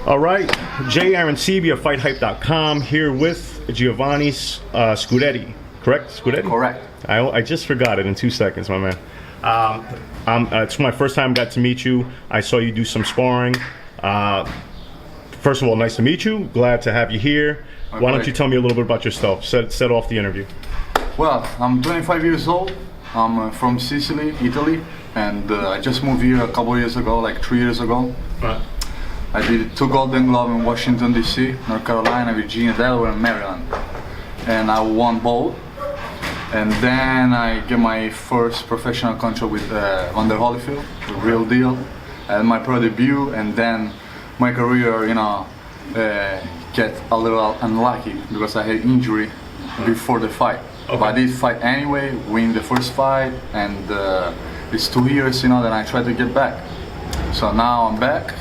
All right, Jay Aaron Sebi of FightHype.com here with Giovanni Scuderi. Correct? Scuderi? Correct. I just forgot it in 2 seconds, my man. It's my first time got to meet you. I saw you do some sparring. First of all, nice to meet you. Glad to have you here. Okay. Why don't you tell me a little bit about yourself? Set off the interview. Well, I'm 25 years old. I'm from Sicily, Italy, and I just moved here a couple years ago, like 3 years ago. Right. I did 2 Golden Gloves in Washington, D.C., North Carolina, Virginia, Delaware, and Maryland. And I won both. And then I get my first professional contract with Under Holyfield, the real deal. And my pro debut, and then my career, get a little unlucky because I had injury before the fight. Okay. But I did fight anyway, win the first fight, and it's 2 years, that I try to get back. So now I'm back.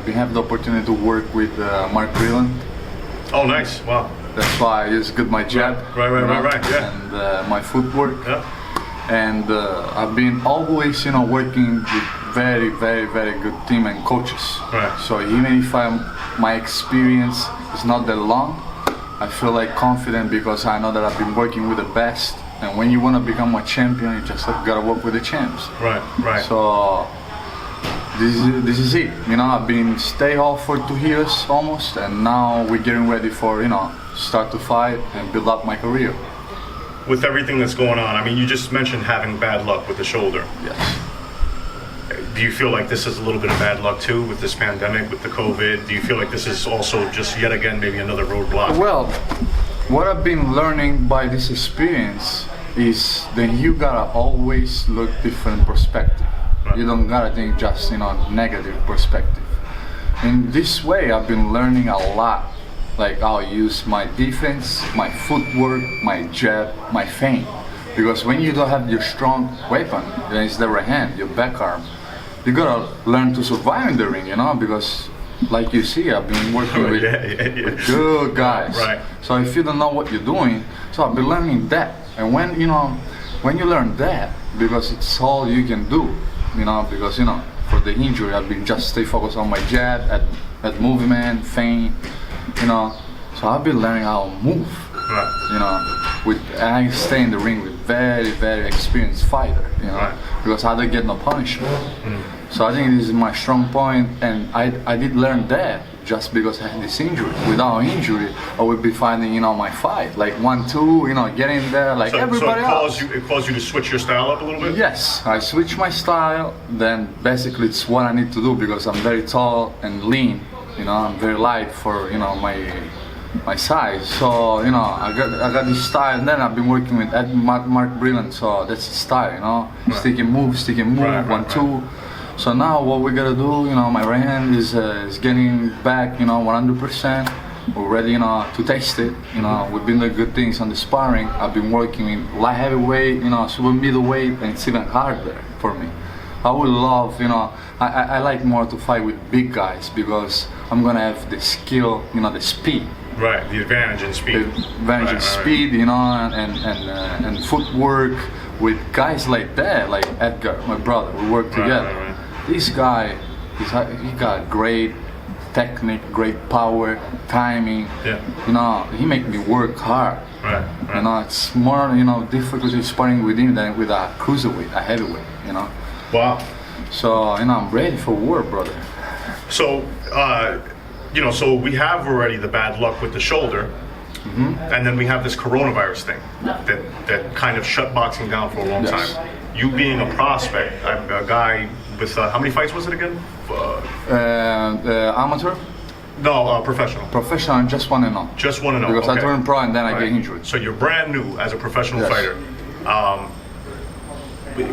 We have the opportunity to work with Mark Breland. Oh, nice. Wow. That's why I just got my jab. Right, yeah. And my footwork. Yeah. And I've been always, working with very, very, very good team and coaches. Right. So even if my experience is not that long, I feel like confident because I know that I've been working with the best. And when you want to become a champion, you just gotta work with the champs. Right. So this is it. I've been stay off for 2 years almost, and now we're getting ready for start to fight and build up my career. With everything that's going on, I mean, you just mentioned having bad luck with the shoulder. Yes. Do you feel like this is a little bit of bad luck too with this pandemic, with the COVID? Do you feel like this is also just yet again maybe another roadblock? Well, what I've been learning by this experience is that you gotta always look different perspective. Right. You don't gotta think just negative perspective. In this way, I've been learning a lot. Like I'll use my defense, my footwork, my jab, my feint. Because when you don't have your strong weapon, then it's the right hand, your back arm. You gotta learn to survive in the ring, Because, like you see, I've been working with good guys. Right. So if you don't know what you're doing, so I've been learning that. And when you learn that, because it's all you can do, because for the injury, I've been just stay focused on my jab, at movement, feint, So I've been learning how to move. Right. I stay in the ring with very, very experienced fighter, Right. Because I don't get no punishment. So I think this is my strong point, and I did learn that just because I had this injury. Without injury, I would be fighting, my fight, like 1-2, getting there like everybody else. So it caused you to switch your style up a little bit? Yes, I switched my style, then basically it's what I need to do because I'm very tall and lean, I'm very light for, my size. So, I got this style, and then I've been working with Mark Breland, so that's the style, Right. Stick and move, Right, 1-2. So now what we gotta do, my right hand is getting back, 100%. We're ready, to taste it. We've been doing good things on the sparring. I've been working in light heavyweight, super middleweight, and it's even harder for me. I would love, I like more to fight with big guys because I'm gonna have the skill, the speed. Right, the advantage in speed. The advantage in speed, and footwork with guys like that, like Edgar, my brother. We work together. Right. This guy, he got great technique, great power, timing. Yeah. He make me work hard. Right. It's more, difficult sparring with him than with a cruiserweight, a heavyweight. Wow. So, I'm ready for war, brother. So, so we have already the bad luck with the shoulder, and then we have this coronavirus thing that kind of shut boxing down for a long time. You being a prospect, a guy with how many fights was it again? Amateur? No, professional. Professional, just 1-0. Just 1-0. Because okay. I turned pro and then I get injured. So you're brand new as a professional Yes. fighter.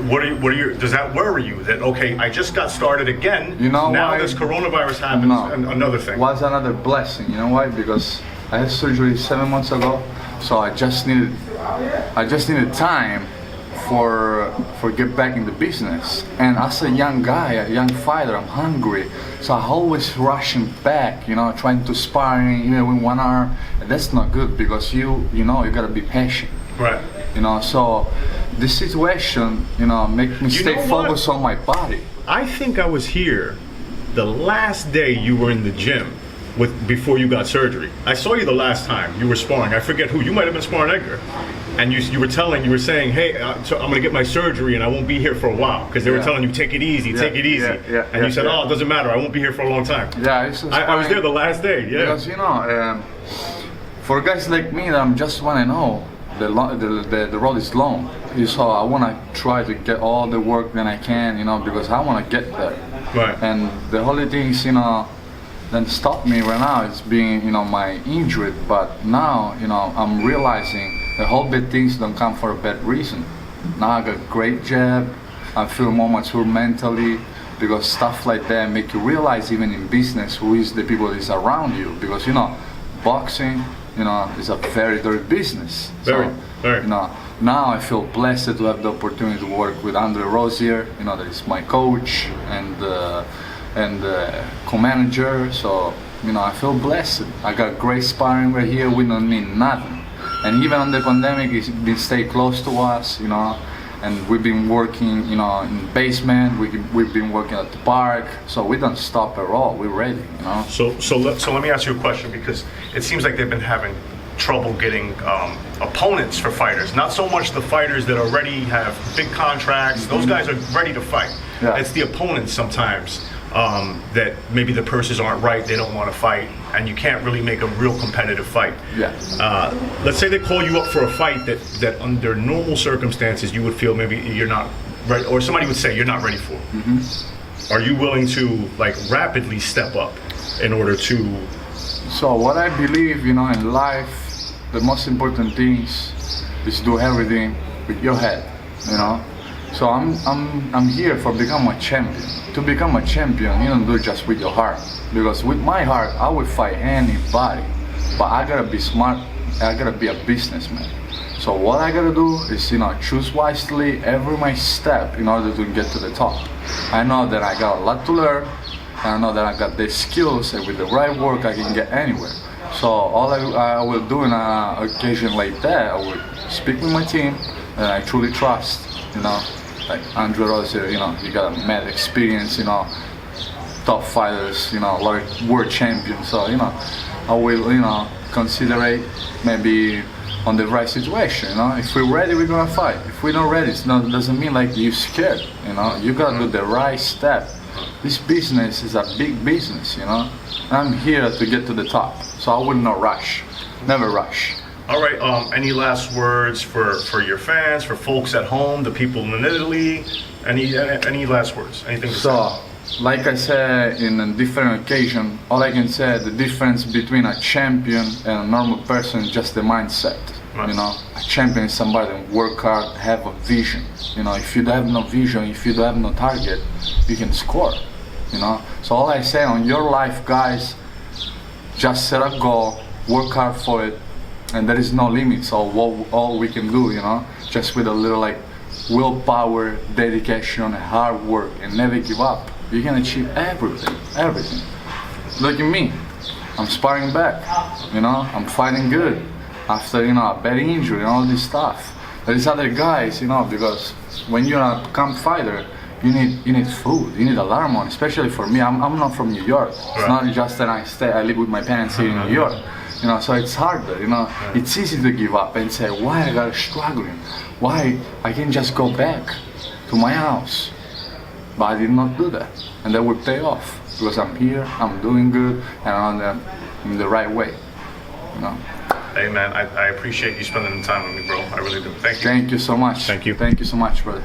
What are your? Does that worry you that I just got started again? Now why? This coronavirus happens. No. Another thing. Was another blessing. You know why? Because I had surgery 7 months ago, so I just needed time for get back in the business. And as a young guy, a young fighter, I'm hungry, so I always rushing back. Trying to sparring even with one arm. And that's not good because you gotta be patient. Right. So this situation, make me stay focused on my body. I think I was here the last day you were in the gym before you got surgery. I saw you the last time you were sparring. I forget who. You might have been sparring Edgar. And you were saying, hey, so I'm going to get my surgery and I won't be here for a while. Because they were telling you, take it easy, take it easy. And you said, oh, it doesn't matter. I won't be here for a long time. Yeah, I was there the last day, Because, for guys like me that just want to know, the road is long. So I want to try to get all the work that I can, because I want to get there. Right. And the only things, that stop me right now is being, my injury. But now, I'm realizing the whole bad things don't come for a bad reason. Now I got great jab. I feel more mature mentally, because stuff like that make you realize, even in business, who is the people that is around you. Because boxing, is a very dirty business. Very. Now I feel blessed to have the opportunity to work with Andre Rosier, that is my coach and co-manager. So I feel blessed. I got great sparring right here. We don't need nothing. And even on the pandemic, it's been stay close to us, and we've been working, in the basement. We've been working at the park, so we don't stop at all. We're ready, So let me ask you a question, because it seems like they've been having trouble getting opponents for fighters. Not so much the fighters that already have big contracts. Those guys are ready to fight. Yeah. It's the opponents sometimes that maybe the purses aren't right. They don't want to fight, and you can't really make a real competitive fight. Yeah. Let's say they call you up for a fight that under normal circumstances you would feel maybe you're not right, or somebody would say you're not ready for. Are you willing to rapidly step up in order to? So what I believe, in life, the most important things is do everything with your head, So I'm here for become a champion. To become a champion, you don't do it just with your heart. Because with my heart, I would fight anybody. But I gotta be smart. I gotta be a businessman. So what I gotta do is, choose wisely every my step in order to get to the top. I know that I got a lot to learn. I know that I got the skills, and with the right work, I can get anywhere. So all I will do in an occasion like that, I will speak with my team that I truly trust. Like Andre Rosier, you got a mad experience, top fighters, a lot of world champions. So, I will, consider it maybe on the right situation. If we're ready, we're gonna fight. If we're not ready, it doesn't mean like you're scared. You gotta do the right step. This business is a big business. I'm here to get to the top, so I will not rush. Never rush. All right. Any last words for your fans, for folks at home, the people in Italy? Any last words? Anything to say? Like I said in a different occasion, all I can say, the difference between a champion and a normal person is just the mindset. Nice. A champion is somebody that work hard, have a vision. If you don't have no vision, if you don't have no target, you can score. So all I say on your life, guys, just set a goal, work hard for it, and there is no limits of all we can do. Just with a little willpower, dedication, and hard work, and never give up. You can achieve everything. Look at me. I'm sparring back. I'm fighting good after a bad injury and all this stuff. There is other guys, because when you're a camp fighter, you need food. You need a lot of money. Especially for me, I'm not from New York. It's not just that I live with my parents here in New York. So it's harder. It's easy to give up and say, why I gotta struggling? Why I can just go back to my house? But I did not do that, and that would pay off because I'm here, I'm doing good, and I'm in the right way. Hey man, I appreciate you spending the time with me, bro. I really do. Thank you. Thank you so much. Thank you. Thank you so much, brother.